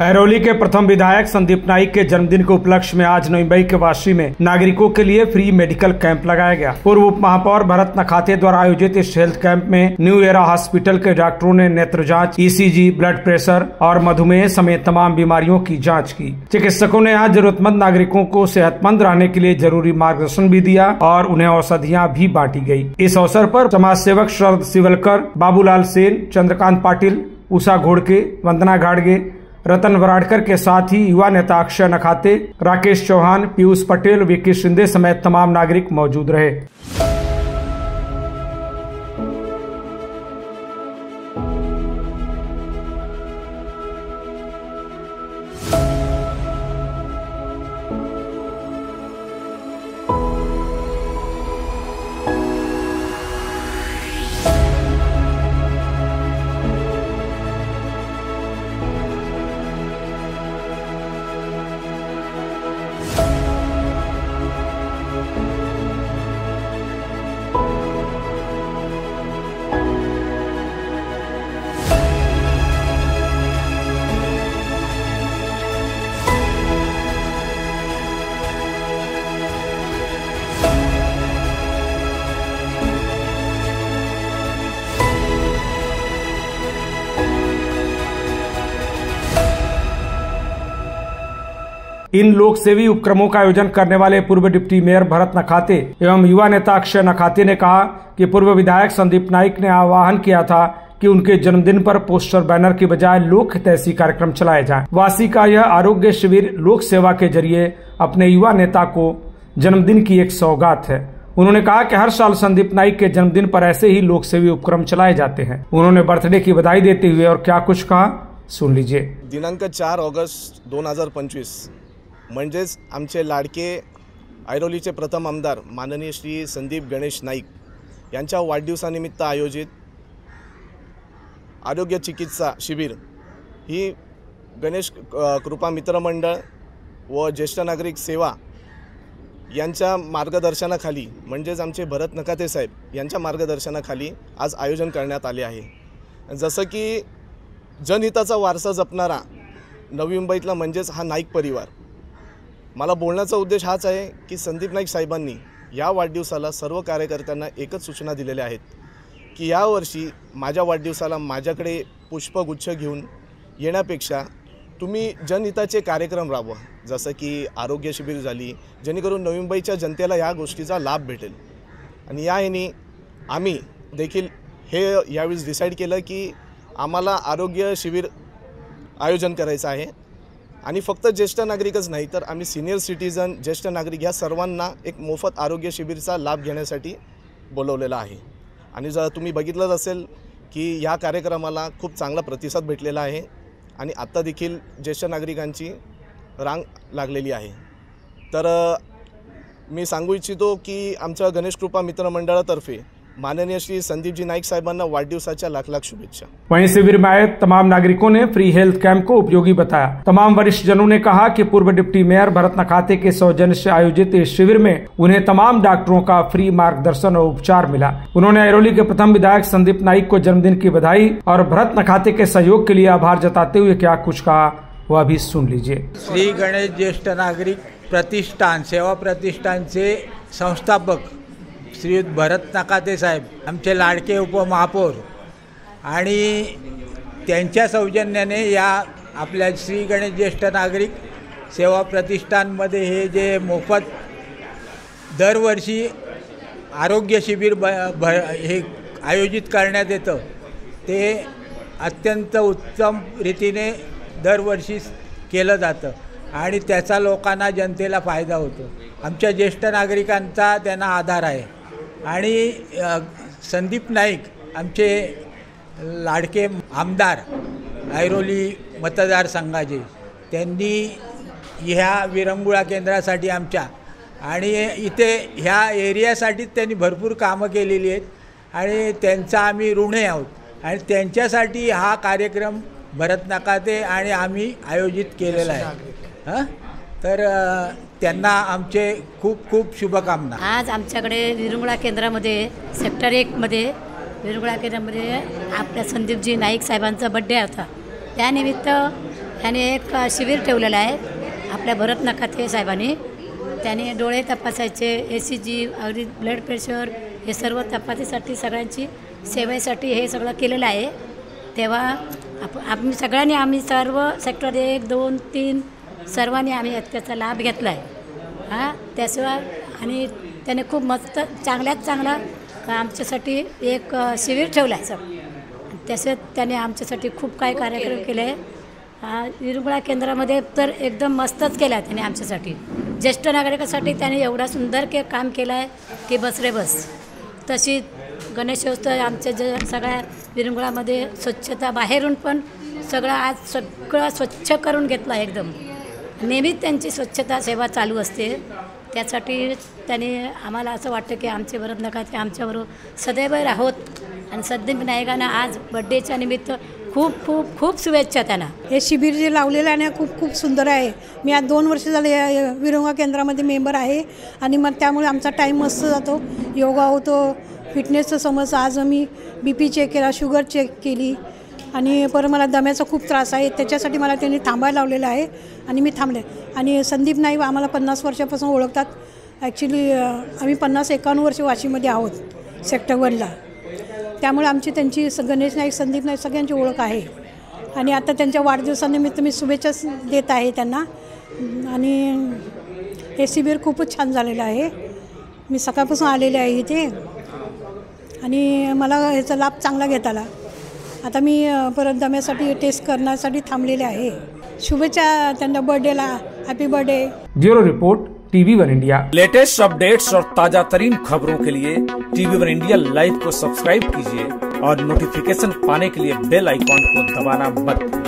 ऐरोली के प्रथम विधायक संदीप नाइक के जन्मदिन के उपलक्ष्य में आज नवी मुंबई के वाशी में नागरिकों के लिए फ्री मेडिकल कैंप लगाया गया। पूर्व उप महापौर भरत नखाते द्वारा आयोजित इस हेल्थ कैंप में न्यू एरा हॉस्पिटल के डॉक्टरों ने नेत्र जांच, ईसीजी, ब्लड प्रेशर और मधुमेह समेत तमाम बीमारियों की जाँच की। चिकित्सकों ने आज जरूरतमंद नागरिकों को सेहतमंद रहने के लिए जरूरी मार्गदर्शन भी दिया और उन्हें औषधियाँ भी बांटी गयी। इस अवसर पर समाज सेवक शरद सिवलकर, बाबूलाल सेन, चंद्रकांत पाटिल, उषा घोड़के, वंदना घाड़गे, रतन वराडकर के साथ ही युवा नेता अक्षय नखाते, राकेश चौहान, पीयूष पटेल, विक्की शिंदे समेत तमाम नागरिक मौजूद रहे। इन लोक सेवी उपक्रमों का आयोजन करने वाले पूर्व डिप्टी मेयर भरत नखाते एवं युवा नेता अक्षय नखाते ने कहा कि पूर्व विधायक संदीप नाइक ने आह्वान किया था कि उनके जन्मदिन पर पोस्टर बैनर की बजाय लोक हितैषी कार्यक्रम चलाए जाएं। वासी का यह आरोग्य शिविर लोक सेवा के जरिए अपने युवा नेता को जन्मदिन की एक सौगात है। उन्होंने कहा कि हर साल संदीप नाइक के जन्मदिन पर ऐसे ही लोक सेवी उपक्रम चलाए जाते हैं। उन्होंने बर्थडे की बधाई देते हुए और क्या कुछ कहा, सुन लीजिए। दिनांक 4 ऑगस्ट 2025 म्हणजेच आमचे लाडके ऐरोलीचे प्रथम आमदार माननीय श्री संदीप गणेश नाईक यांच्या वाढदिवसानिमित्त आयोजित आरोग्य चिकित्सा शिबिर ही गणेश कृपा मित्रमंडळ व ज्येष्ठ नागरिक सेवा यांच्या मार्गदर्शनाखाली म्हणजेच आमचे भरत नखाते साहेब यांच्या मार्गदर्शनाखाली आज आयोजन करण्यात आले आहे। जसं की जनहिताचा वारसा जपणारा नवी मुंबईतला म्हणजेच हा नाईक परिवार, मला बोलण्याचा उद्देश हाच आहे की संदीप नाईक साहेबांनी या वाढदिवसाला सर्व कार्यकर्त्यांना एकच सूचना दिलेल्या आहेत की यावर्षी माझ्या वाढदिवसाला माझ्याकडे पुष्पगुच्छ घेऊन येण्यापेक्षा तुम्ही जनहिताचे कार्यक्रम राबवा, जसं की आरोग्य शिबिर झाली, जेणेकरून नवी मुंबईच्या जनतेला या गोष्टीचा लाभ भेटेल। आणि या ह्यानी आम्ही देखील हे यावेळी डिसाईड केलं की आम्हाला आरोग्य शिबिर आयोजन करायचं आहे आणि फक्त ज्येष्ठ नागरिकच नाही तर आम्ही सिनियर सिटीजन, ज्येष्ठ नागरिक या सर्वांना एक मोफत आरोग्य शिबिरचा लाभ घेण्यासाठी बोलवलेला आहे। आणि जर तुम्ही बघितलं असेल की या कार्यक्रमाला खूप चांगला प्रतिसाद भेटलेला आहे आणि आता देखील ज्येष्ठ नागरिकांची रांग लागलेली आहे। तर मी सांगू इच्छितो की आमच्या गणेश कृपा मित्रमंडळातर्फे माननीय श्री संदीप जी नाइक साहिबांना वाढदिवसाच्या लाख लाख शुभेच्छा। वहीं शिविर में आए तमाम नागरिकों ने फ्री हेल्थ कैंप को उपयोगी बताया। तमाम वरिष्ठ जनों ने कहा कि पूर्व डिप्टी मेयर भरत नखाते के सौजन्य से आयोजित इस शिविर में उन्हें तमाम डॉक्टरों का फ्री मार्गदर्शन और उपचार मिला। उन्होंने ऐरोली के प्रथम विधायक संदीप नाइक को जन्मदिन की बधाई और भरत नखाते के सहयोग के लिए आभार जताते हुए क्या कुछ कहा, वह भी सुन लीजिए। श्री गणेश ज्येष्ठ नागरिक प्रतिष्ठान सेवा प्रतिष्ठानचे संस्थापक श्री भरत नखाते साहेब आमचे लाडके उपमहापौर आणि त्यांच्या सौजन्याने या आपल्या श्री गणेश ज्येष्ठ नागरिक सेवा प्रतिष्ठानमध्ये हे जे मोफत दरवर्षी आरोग्य शिबिर हे आयोजित करण्यात येतं ते अत्यंत उत्तम रीतीने दरवर्षी केलं जातं आणि त्याचा लोकांना जनतेला फायदा होतो। आमच्या ज्येष्ठ नागरिकांचा त्यांना आधार आहे आणि संदीप नाईक आमचे लाडके आमदार ऐरोली मतदारसंघाचे, त्यांनी ह्या विरंगुळा केंद्रासाठी आमच्या आणि इथे ह्या एरियासाठी त्यांनी भरपूर कामं केलेली आहेत आणि त्यांचा आम्ही ऋणी आहोत आणि त्यांच्यासाठी हा कार्यक्रम भरत नखाते आणि आम्ही आयोजित केलेला आहे। तर त्यांना आमचे खूप खूप शुभकामना। आज आमच्याकडे विरंगुळा केंद्रामध्ये सेक्टर 1 मध्ये विरंगुळा केंद्रामध्ये आपल्या संदीपजी नाईक साहेबांचा बर्थडे होता। त्यानिमित्त ह्याने एक शिबिर ठेवलेलं आहे आपल्या भरत नकाते साहेबांनी. त्याने डोळे तपासायचे, ECG, अगदी ब्लड प्रेशर हे सर्व तपासासाठी सगळ्यांची सेवेसाठी हे सगळं केलेलं आहे. तेव्हा आम्ही सर्व सेक्टर 1, 2, 3 सर्वांनी आम्ही त्याचा लाभ घेतला आहे. त्याशिवाय आणि त्याने खूप मस्त चांगल्यात चांगला आमच्यासाठी एक शिबिर ठेवला आहे. तसेच त्याने आमच्यासाठी खूप काही कार्यक्रम केले आहे. विरंगुळा केंद्रामध्ये तर एकदम मस्तच केला आहे त्याने आमच्यासाठी. ज्येष्ठ नागरिकासाठी त्याने एवढा सुंदर काम केलं आहे की बस रे बस. तशी गणेशोत्सव आमच्या सगळ्या विरंगुळामध्ये स्वच्छता बाहेरून पण सगळं स्वच्छ करून घेतलं आहे एकदम. नेहमीच त्यांची स्वच्छता सेवा चालू असते. त्यासाठी त्याने आम्हाला असं वाटतं की आमचे भरत नकाते आमच्याबरोबर सदैव राहोत. आणि सिद्धिविनायकांना आज बड्डेच्या निमित्त खूप खूप खूप शुभेच्छा त्यांना. हे शिबिर जे लावलेलं आहे ना खूप सुंदर आहे. मी आज 2 वर्ष झाले या विरंगुळा केंद्रामध्ये मेंबर आहे आणि मग त्यामुळे आमचा टाईम मस्त जातो. योगा होतो, फिटनेसचं समज. आज आम्ही BP चेक केला, शुगर चेक केली आणि परत मला दम्याचा खूप त्रास आहे. त्याच्यासाठी मला त्यांनी थांबायला लावलेलं आहे आणि मी थांबले. आणि संदीप नाईक आम्हाला 50 वर्षापासून ओळखतात. ॲक्च्युली आम्ही 50-51 वर्ष वाशीमध्ये आहोत सेक्टर 1ला. त्यामुळे आमची त्यांची गणेश नाईक, संदीप नाईक सगळ्यांची ओळख आहे. आणि आता त्यांच्या वाढदिवसानिमित्त मी शुभेच्छा देत आहे त्यांना. आणि हे शिबिर खूपच छान झालेलं आहे. मी सकाळपासून आलेले आहे इथे आणि मला ह्याचा लाभ चांगला घेता आला. आता मी परत दम्यासाठी टेस्ट करण्यासाठी थांबलेले आहे. शुभेच्छा त्यांना बर्थडेला. Happy birthday. Bureau report, TV1 India. Latest updates और ताजा तरीन खबरों के लिए TV1 इंडिया लाइव को सब्सक्राइब कीजिए और नोटिफिकेशन पाने के लिए बेल आइकॉन को दबाना मत भूलिए।